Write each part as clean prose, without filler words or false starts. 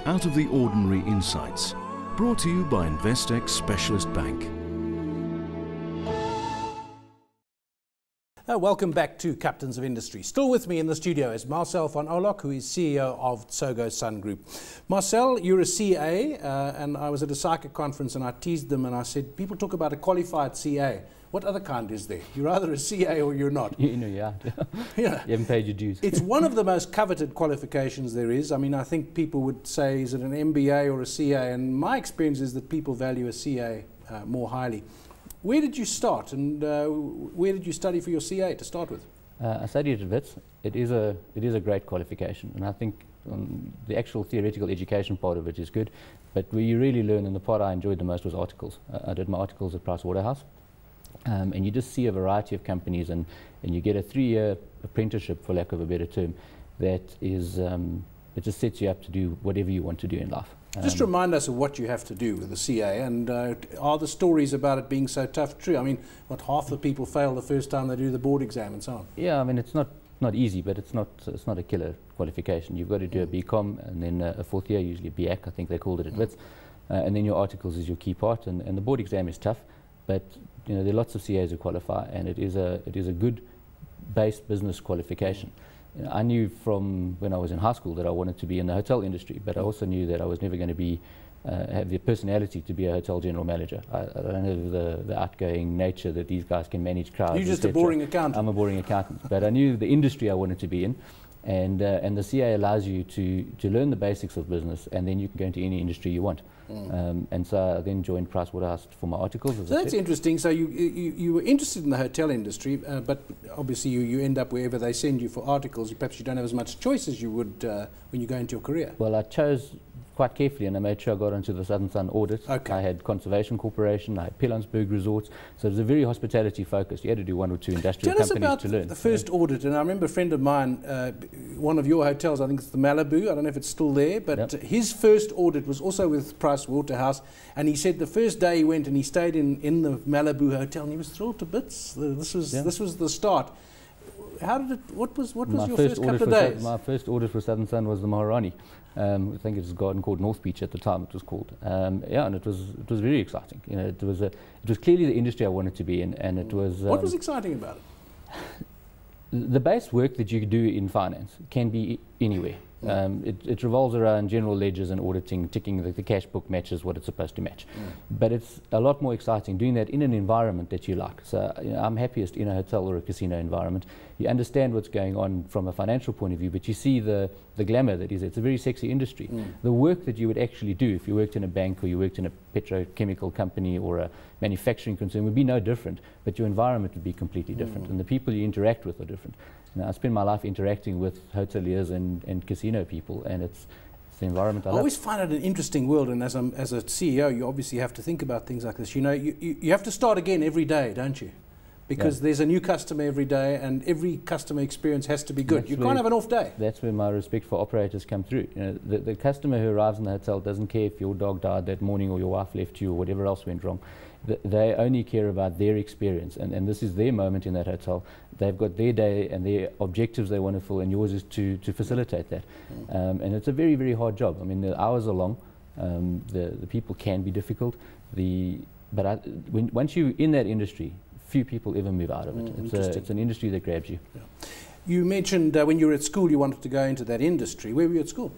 Out of the Ordinary Insights, brought to you by Investec Specialist Bank. Welcome back to Captains of Industry. Still with me in the studio is Marcel von Aulock, who is CEO of Tsogo Sun Group. Marcel, you're a CA, and I was at a psychic conference and I teased them and I said, people talk about a qualified CA. What other kind is there? You're either a CA or you're not. You know, yeah. Yeah. You haven't paid your dues. It's one of the most coveted qualifications there is. I mean, I think people would say, is it an MBA or a CA? And my experience is that people value a CA more highly. Where did you start, and where did you study for your CA to start with? I studied at WITS. It is a great qualification, and I think the actual theoretical education part of it is good, but where you really learn, and the part I enjoyed the most was articles. I did my articles at Pricewaterhouse, and you just see a variety of companies, and you get a 3-year apprenticeship, for lack of a better term, that is, it just sets you up to do whatever you want to do in life. Just remind us of what you have to do with the CA, and are the stories about it being so tough true? I mean, what, half the people fail the first time they do the board exam and so on? Yeah, I mean, it's not easy, but it's not a killer qualification. You've got to do a BCom and then a 4th year, usually a BAc, I think they called it at WITS, and then your articles is your key part, and the board exam is tough, but you know, there are lots of CAs who qualify, and it is a good base business qualification. You know, I knew from when I was in high school that I wanted to be in the hotel industry, but I also knew that I was never going to be have the personality to be a hotel general manager. I don't have the outgoing nature that these guys can manage crowds. You're just a boring accountant. I'm a boring accountant, but I knew the industry I wanted to be in, and the CA allows you to learn the basics of business, and then you can go into any industry you want. And so I then joined Pricewaterhouse for my articles. So that's interesting. So you were interested in the hotel industry, but obviously you end up wherever they send you for articles. Perhaps you don't have as much choice as you would when you go into your career. Well, I chose quite carefully, and I made sure I got onto the Southern Sun audit. Okay. I had Conservation Corporation, I had Pilanesberg Resorts, so it was a very hospitality focused. You had to do 1 or 2 industrial companies to learn. Tell us about the first audit, and I remember a friend of mine, one of your hotels, I think it's the Malibu, I don't know if it's still there, but his first audit was also with Pricewaterhouse, and he said the first day he went and he stayed in the Malibu hotel and he was thrilled to bits. This was the start. How did it, what was your first couple of days? My first audit for Southern Sun was the Maharani. I think it was a garden called North Beach at the time it was called. Yeah, and it was very exciting. You know, it was clearly the industry I wanted to be in, and it was. What was exciting about it? The base work that you do in finance can be anywhere. It revolves around general ledgers and auditing, ticking the cash book matches what it's supposed to match. But it's a lot more exciting doing that in an environment that you like. So you know, I'm happiest in a hotel or a casino environment. You understand what's going on from a financial point of view, but you see the glamour that is. It's a very sexy industry. The work that you would actually do if you worked in a bank or you worked in a petrochemical company or a manufacturing concern would be no different, but your environment would be completely different, and the people you interact with are different. Now, I spend my life interacting with hoteliers and casino people, and it's the environment I love. I always find it an interesting world, and as a CEO, you obviously have to think about things like this. You know, you have to start again every day, don't you? Because there's a new customer every day, and every customer experience has to be good. You can't have an off day. That's where my respect for operators come through. You know, the customer who arrives in the hotel doesn't care if your dog died that morning or your wife left you or whatever else went wrong. They only care about their experience, and this is their moment in that hotel. They've got their day and their objectives they want to fulfill, and yours is to facilitate that. And it's a very, very hard job. I mean, the hours are long. The people can be difficult. But once you're in that industry, few people ever move out of it. It's an industry that grabs you. Yeah. You mentioned when you were at school you wanted to go into that industry. Where were you at school?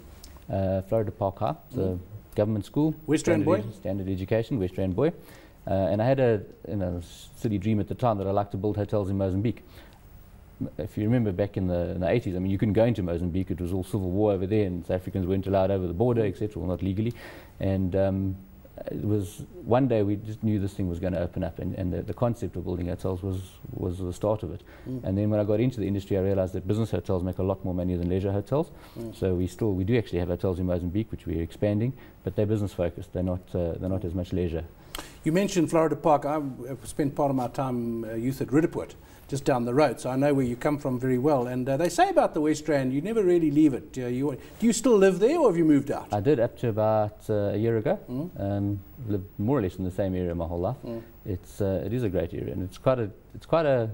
Florida Park High, the government school. West Rand boy? Standard education, West Rand boy. And I had a silly dream at the time that I liked to build hotels in Mozambique. If you remember back in the 80s, I mean, you couldn't go into Mozambique. It was all civil war over there, and South Africans weren't allowed over the border, etc., well, not legally. And it was one day we just knew this thing was going to open up, and the concept of building hotels was the start of it. And then when I got into the industry, I realized that business hotels make a lot more money than leisure hotels. So we do actually have hotels in Mozambique, which we're expanding, but they're business focused. They're not as much leisure. You mentioned Florida Park. I spent part of my time youth at Ridderpoort, just down the road, so I know where you come from very well. And they say about the West Rand, you never really leave it. Do you still live there, or have you moved out? I did up to about a year ago. Lived more or less in the same area my whole life. It is a great area, and it's quite a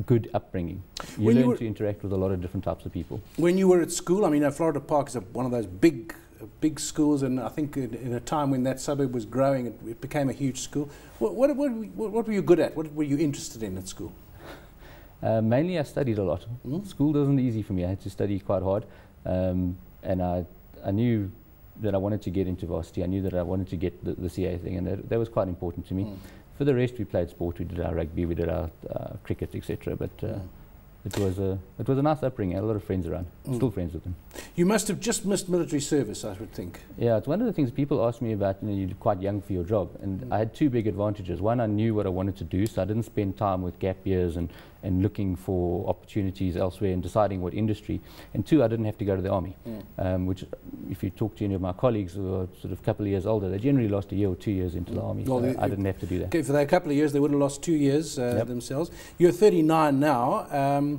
good upbringing. You learn to interact with a lot of different types of people. When you were at school, I mean, Florida Park is one of those big big schools, and I think in a time when that suburb was growing, it became a huge school. What were you good at? What were you interested in at school? Mainly I studied a lot. School wasn't easy for me. I had to study quite hard, and I knew that I wanted to get into varsity. I knew that I wanted to get the CA thing, and that was quite important to me. For the rest, we played sport. We did our rugby, we did our cricket, etc. But it was a nice upbringing. I had a lot of friends around. Still friends with them. You must have just missed military service, I would think. Yeah, it's one of the things people ask me about. You know, you're quite young for your job, and I had two big advantages. One, I knew what I wanted to do, so I didn't spend time with gap years and looking for opportunities elsewhere and deciding what industry. And two, I didn't have to go to the army, which, if you talk to any of my colleagues who are sort of a couple of years older, they generally lost a year or 2 years into the army. Well, so I didn't have to do that. Okay, for a couple of years, they would have lost 2 years themselves. You're 39 now.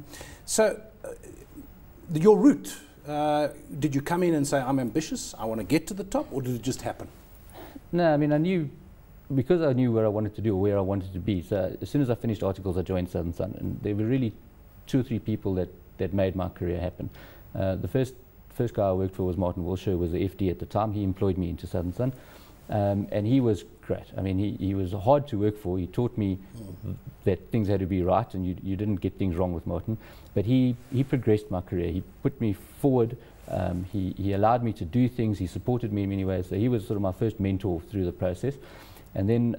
Your route, did you come in and say, I'm ambitious, I want to get to the top, or did it just happen? No, I mean, I knew, because I knew what I wanted to do or where I wanted to be. So as soon as I finished articles, I joined Southern Sun, and there were really 2 or 3 people that made my career happen. The first guy I worked for was Martin Wilshire, who was the FD at the time. He employed me into Southern Sun, and he was great. I mean, he was hard to work for. He taught me that things had to be right, and you didn't get things wrong with Martin. But he progressed my career. He put me forward. He allowed me to do things. He supported me in many ways. So he was sort of my first mentor through the process. And then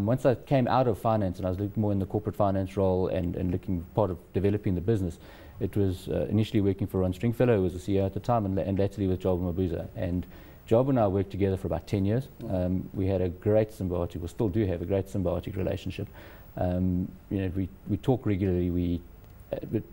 once I came out of finance and I was looking more in the corporate finance role and looking part of developing the business, it was initially working for Ron Stringfellow, who was the CEO at the time, and latterly with Jabu Mabuza. And Jabu and I worked together for about 10 years. We had a great symbiotic, we still do have a great symbiotic relationship. You know, we talk regularly.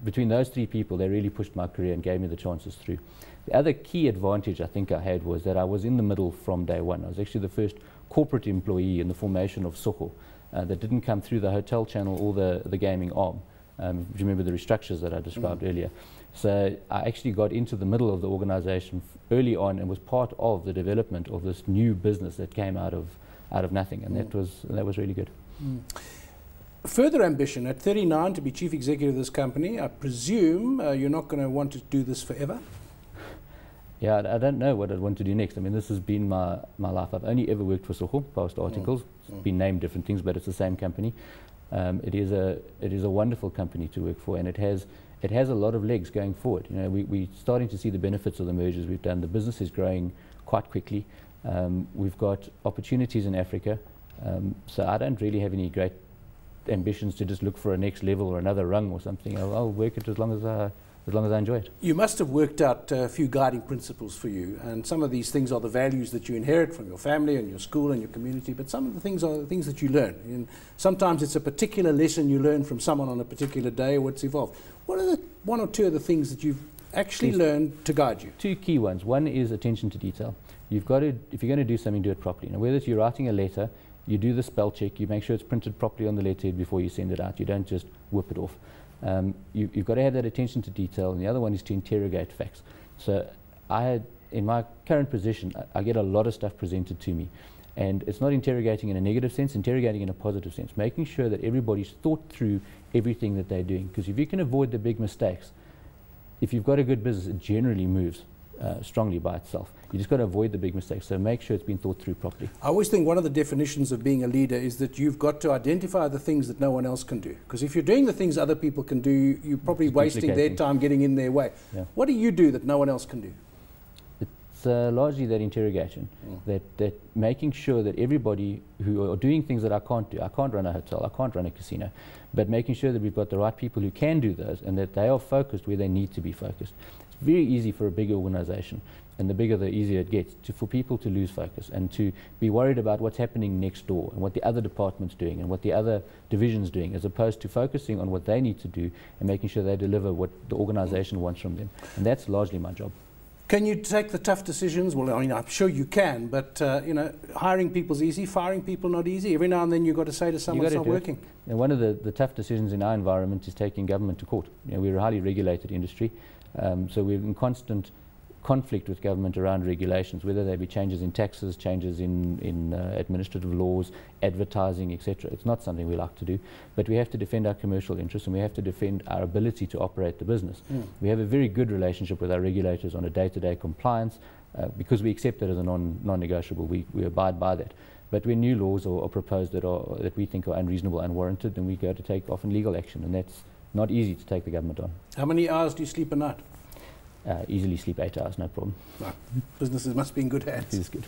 Between those 3 people, they really pushed my career and gave me the chances through. The other key advantage I think I had was that I was in the middle from day one. I was actually the first corporate employee in the formation of Tsogo that didn't come through the hotel channel or the gaming arm. Do you remember the restructures that I described earlier? So I actually got into the middle of the organization early on and was part of the development of this new business that came out of nothing, and that was really good. Further ambition, at 39 to be chief executive of this company, I presume you're not going to want to do this forever? Yeah, I don't know what I'd want to do next. I mean, this has been my life. I've only ever worked for Tsogo, post articles. It's been named different things, but it's the same company. It is a wonderful company to work for, and it has a lot of legs going forward. You know, we're starting to see the benefits of the mergers we've done. The business is growing quite quickly. We've got opportunities in Africa, so I don't really have any great ambitions to just look for a next level or another rung or something. I'll work it as long as I enjoy it. You must have worked out a few guiding principles for you, and some of these things are the values that you inherit from your family and your school and your community, but some of the things are the things that you learn. And sometimes it's a particular lesson you learn from someone on a particular day or it's evolved. What are the 1 or 2 of the things that you've actually learned to guide you? 2 key ones. One is attention to detail. You've got to, if you're going to do something, do it properly. Now, whether it's you're writing a letter, you do the spell check, you make sure it's printed properly on the letterhead before you send it out. You don't just whip it off. You've got to have that attention to detail, and the other one is to interrogate facts. So in my current position, I get a lot of stuff presented to me, and it's not interrogating in a negative sense, interrogating in a positive sense, making sure that everybody's thought through everything that they're doing. Because if you can avoid the big mistakes, if you've got a good business, it generally moves strongly by itself. You just got to avoid the big mistakes, so make sure it's been thought through properly. I always think one of the definitions of being a leader is that you've got to identify the things that no one else can do. Because if you're doing the things other people can do, you're probably wasting their time getting in their way. Yeah. What do you do that no one else can do? It's largely that interrogation, that making sure that everybody who are doing things that I can't do, I can't run a hotel, I can't run a casino, but making sure that we've got the right people who can do those and that they are focused where they need to be focused. It's very easy for a big organization, and the bigger the easier it gets, for people to lose focus and to be worried about what's happening next door and what the other department's doing and what the other division's doing, as opposed to focusing on what they need to do and making sure they deliver what the organization wants from them. And that's largely my job. Can you take the tough decisions? Well, I mean, I'm sure you can, but you know, hiring people's easy, firing people not easy. Every now and then you've got to say to someone, it's not working. And one of the tough decisions in our environment is taking government to court. You know, we're a highly regulated industry, so we're in constant conflict with government around regulations, whether they be changes in taxes, changes in administrative laws, advertising, etc. It's not something we like to do, but we have to defend our commercial interests and we have to defend our ability to operate the business. We have a very good relationship with our regulators on a day-to-day compliance, because we accept it as a non-negotiable, we abide by that. But when new laws are proposed that we think are unreasonable, unwarranted, then we go to take often legal action, and that's not easy to take the government on. How many hours do you sleep a night? Easily sleep 8 hours, no problem. Right. Businesses must be in good hands. It is good.